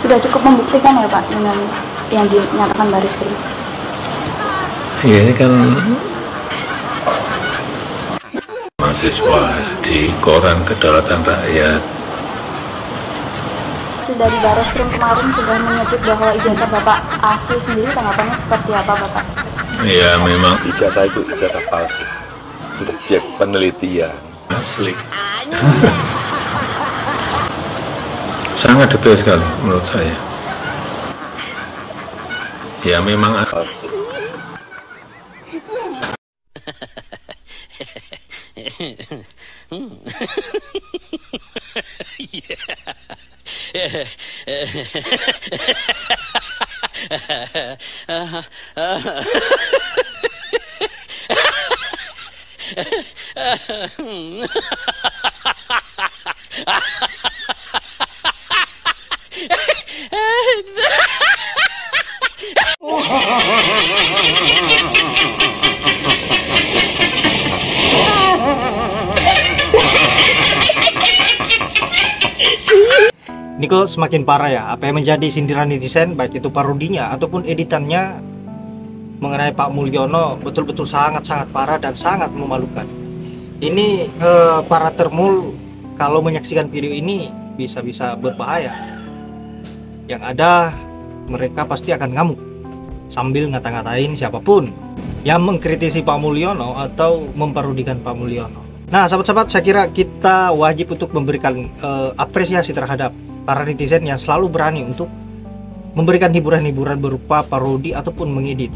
Sudah cukup membuktikan ya Pak dengan yang dinyatakan Baris Krim? Ya ini kan mahasiswa di Koran Kedaulatan Rakyat. Dari Baris Krim kemarin sudah menyebut bahwa ijazah Bapak asli sendiri, tanggapannya seperti apa Bapak? Ya memang ijazah itu ijazah palsu untuk biar penelitian. Asli. Sangat detail sekali menurut saya. Ya memang Palsu. Ini kok semakin parah ya, apa yang menjadi sindiran netizen, baik itu parodinya ataupun editannya mengenai Pak Mulyono betul-betul sangat-sangat parah dan sangat memalukan. Ini para termul kalau menyaksikan video ini bisa-bisa berbahaya. Yang ada mereka pasti akan ngamuk sambil ngata-ngatain siapapun yang mengkritisi Pak Mulyono atau memparodikan Pak Mulyono. Nah sahabat-sahabat, saya kira kita wajib untuk memberikan apresiasi terhadap para netizen yang selalu berani untuk memberikan hiburan-hiburan berupa parodi ataupun mengedit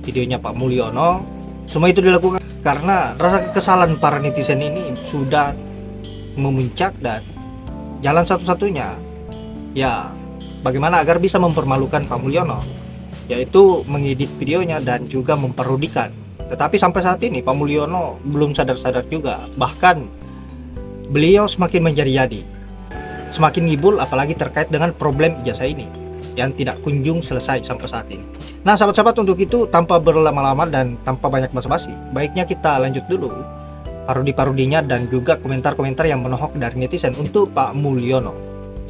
videonya Pak Mulyono. Semua itu dilakukan karena rasa kekesalan para netizen ini sudah memuncak, dan jalan satu-satunya ya bagaimana agar bisa mempermalukan Pak Mulyono, yaitu mengedit videonya dan juga memparodikan. Tetapi sampai saat ini Pak Mulyono belum sadar-sadar juga, bahkan beliau semakin menjadi-jadi, semakin ngibul, apalagi terkait dengan problem ijazah ini yang tidak kunjung selesai sampai saat ini. Nah sahabat-sahabat, untuk itu tanpa berlama-lama dan tanpa banyak basa-basi, baiknya kita lanjut dulu parodi-parodinya dan juga komentar-komentar yang menohok dari netizen untuk Pak Mulyono.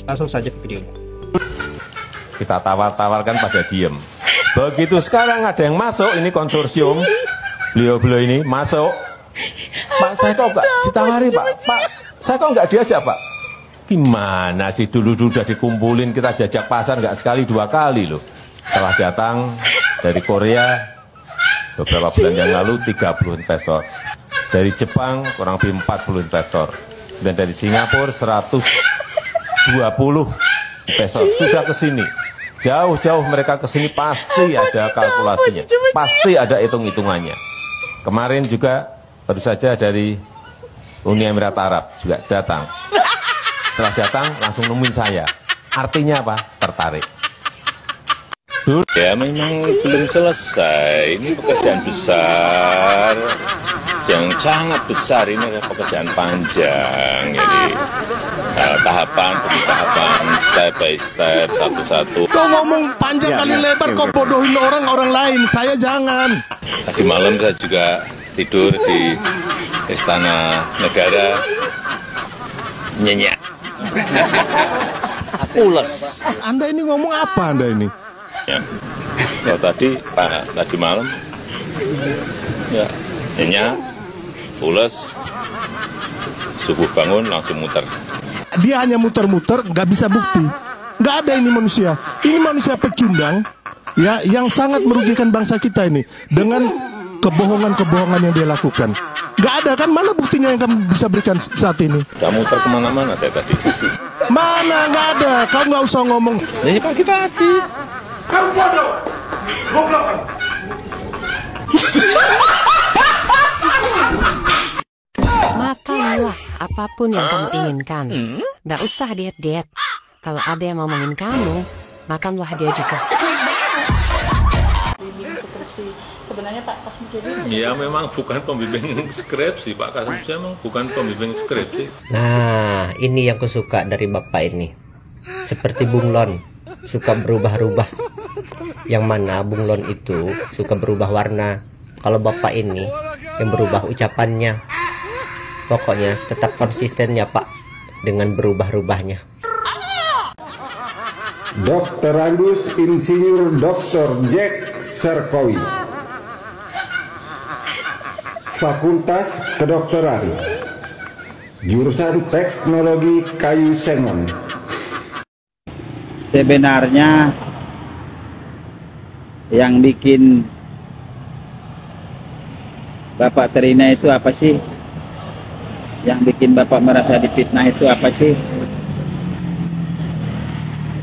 Langsung saja ke videonya. Kita tawar-tawarkan pada diem. Begitu sekarang ada yang masuk, ini konsorsium, beliau-beliau ini masuk. Pak, saya kok nggak ditawari Pak? Pak, saya kok nggak diajak Pak? Gimana sih, dulu udah dikumpulin, kita jajak pasar nggak sekali dua kali loh. Telah datang dari Korea beberapa bulan yang lalu 30 investor, dari Jepang kurang lebih 40 investor, dan dari Singapura 120 investor sudah ke sini. Jauh-jauh mereka ke sini pasti ada kalkulasinya, pasti ada hitung-hitungannya. Kemarin juga baru saja dari Uni Emirat Arab juga datang. Setelah datang langsung nemuin saya. Artinya apa? Tertarik. Ya memang belum selesai. Ini pekerjaan besar, yang sangat besar. Ini adalah pekerjaan panjang. Jadi tahapan demi tahapan, step by step, satu-satu. Kau ngomong panjang kali lebar, kau bodohin orang lain. Saya jangan. Tadi malam saya juga tidur di Istana Negara, nyenyak. Pules. Anda ini ngomong apa Anda ini? Ya. Kalau tadi malam, ya nyenyak, pules, subuh bangun langsung muter. Dia hanya muter-muter, nggak bisa bukti. Nggak ada ini manusia. Ini manusia pecundang, ya, yang sangat merugikan bangsa kita ini dengan kebohongan-kebohongan yang dia lakukan. Nggak ada kan? Mana buktinya yang kamu bisa berikan saat ini? Udah muter kemana-mana saya tadi. Mana? Nggak ada. Kau nggak usah ngomong. Ini pagi tadi. Kamu bodoh. Goblok. Makanlah apapun yang kamu inginkan. Nggak usah diet-diet. Kalau ada yang mau ngomongin kamu, makanlah dia juga. Sebenarnya Pak Kasum jadi ya memang bukan pembimbing skripsi. Pak Kasum memang bukan pembimbing skripsi. Nah, ini yang kusuka dari Bapak ini. Seperti bunglon, suka berubah-ubah. Yang mana bunglon itu suka berubah warna. Kalau Bapak ini yang berubah ucapannya. Pokoknya tetap konsisten ya Pak dengan berubah-ubahnya. Dr. Andus Insinyur Dr. Jack Serkowi, Fakultas Kedokteran, Jurusan Teknologi Kayu Sengon. Sebenarnya yang bikin Bapak terhina itu apa sih? Yang bikin Bapak merasa difitnah itu apa sih?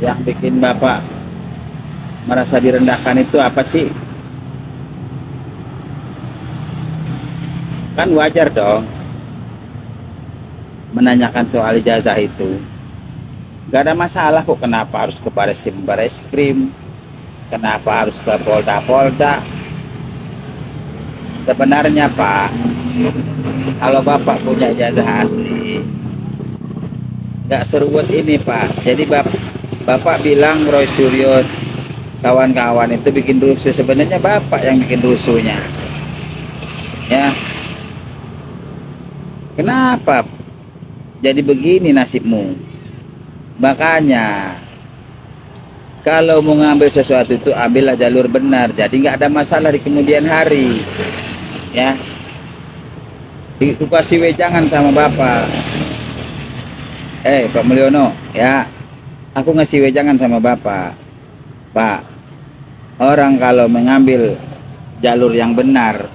Yang bikin Bapak merasa direndahkan itu apa sih? Kan wajar dong menanyakan soal ijazah itu. Gak ada masalah kok, kenapa harus ke baris krim, kenapa harus ke polda. Sebenarnya Pak, kalau Bapak punya ijazah asli, gak seruat ini Pak. Jadi Bapak bilang Roy Suryo kawan-kawan itu bikin rusuh, sebenarnya Bapak yang bikin rusuhnya. Ya. Kenapa jadi begini nasibmu? Makanya kalau mau ngambil sesuatu itu ambillah jalur benar, jadi nggak ada masalah di kemudian hari. Ya. Dikasih wejangan sama Bapak. Pak Mulyono, ya. Aku ngasih wejangan sama Bapak. Pak, orang kalau mengambil jalur yang benar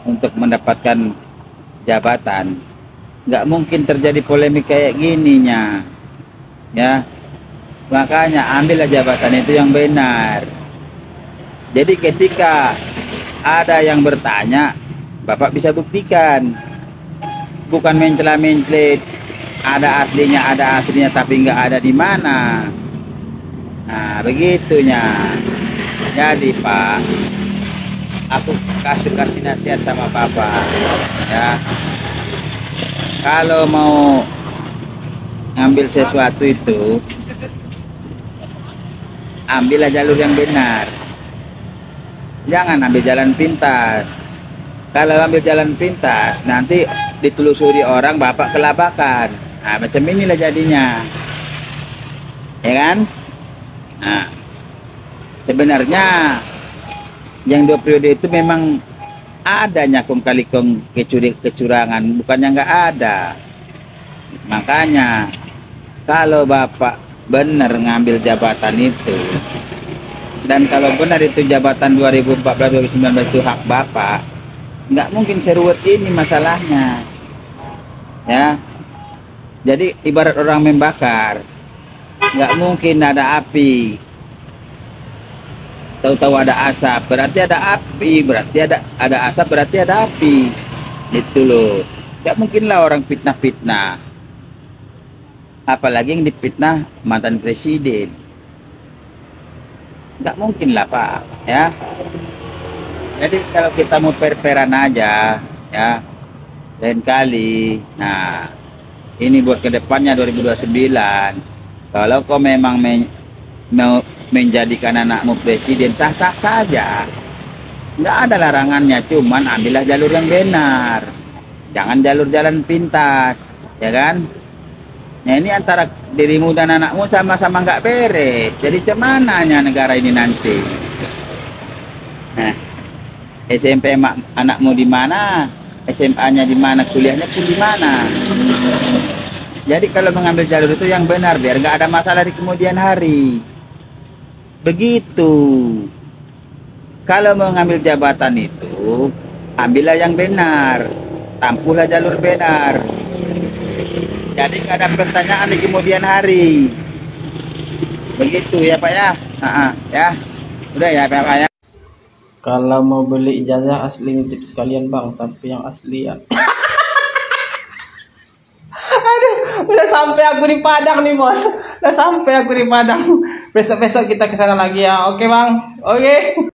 untuk mendapatkan jabatan, nggak mungkin terjadi polemik kayak gininya. Ya, makanya ambillah jabatan itu yang benar. Jadi ketika ada yang bertanya, Bapak bisa buktikan, bukan mencela-mencela. Ada aslinya tapi nggak ada di mana. Nah, begitunya. Jadi Pak, aku kasih nasihat sama Bapak, ya. Kalau mau ngambil sesuatu itu, ambillah jalur yang benar. Jangan ambil jalan pintas. Kalau ambil jalan pintas, nanti ditelusuri orang, Bapak kelabakan. Nah, macam inilah jadinya. Ya kan? Nah, sebenarnya yang 2 periode itu memang adanya kong kali kong kecurangan, bukannya nggak ada. Makanya kalau Bapak benar ngambil jabatan itu, dan kalau benar itu jabatan 2014-2019 itu hak Bapak, nggak mungkin seruat ini masalahnya. Ya. Jadi ibarat orang membakar, nggak mungkin ada api, tahu-tahu ada asap, berarti ada api, berarti ada asap, berarti ada api. Itu loh, nggak mungkinlah orang fitnah-fitnah, apalagi yang difitnah mantan presiden. Nggak mungkin lah Pak, ya. Jadi kalau kita mau per-peran aja, ya, lain kali. Nah, ini buat kedepannya 2029. Kalau kau memang mau menjadikan anakmu presiden, sah-sah saja. Nggak ada larangannya, cuman ambillah jalur yang benar. Jangan jalur jalan pintas, ya kan? Nah, ini antara dirimu dan anakmu sama-sama nggak beres. Jadi cemananya negara ini nanti. Nah, SMP anakmu di mana? SMA-nya di mana, kuliahnya pun di mana. Jadi kalau mengambil jalur itu yang benar, biar nggak ada masalah di kemudian hari. Begitu. Kalau mau mengambil jabatan itu, ambillah yang benar, tampuhlah jalur benar. Jadi nggak ada pertanyaan di kemudian hari. Begitu ya Pak ya. Ya, udah ya Pak ya. Kalau mau beli ijazah asli nitip sekalian Bang, tapi yang asli ya. Aduh, udah sampai aku di Padang nih Bos. Udah sampai aku di Padang. Besok-besok kita ke sana lagi ya. Oke Bang. Oke.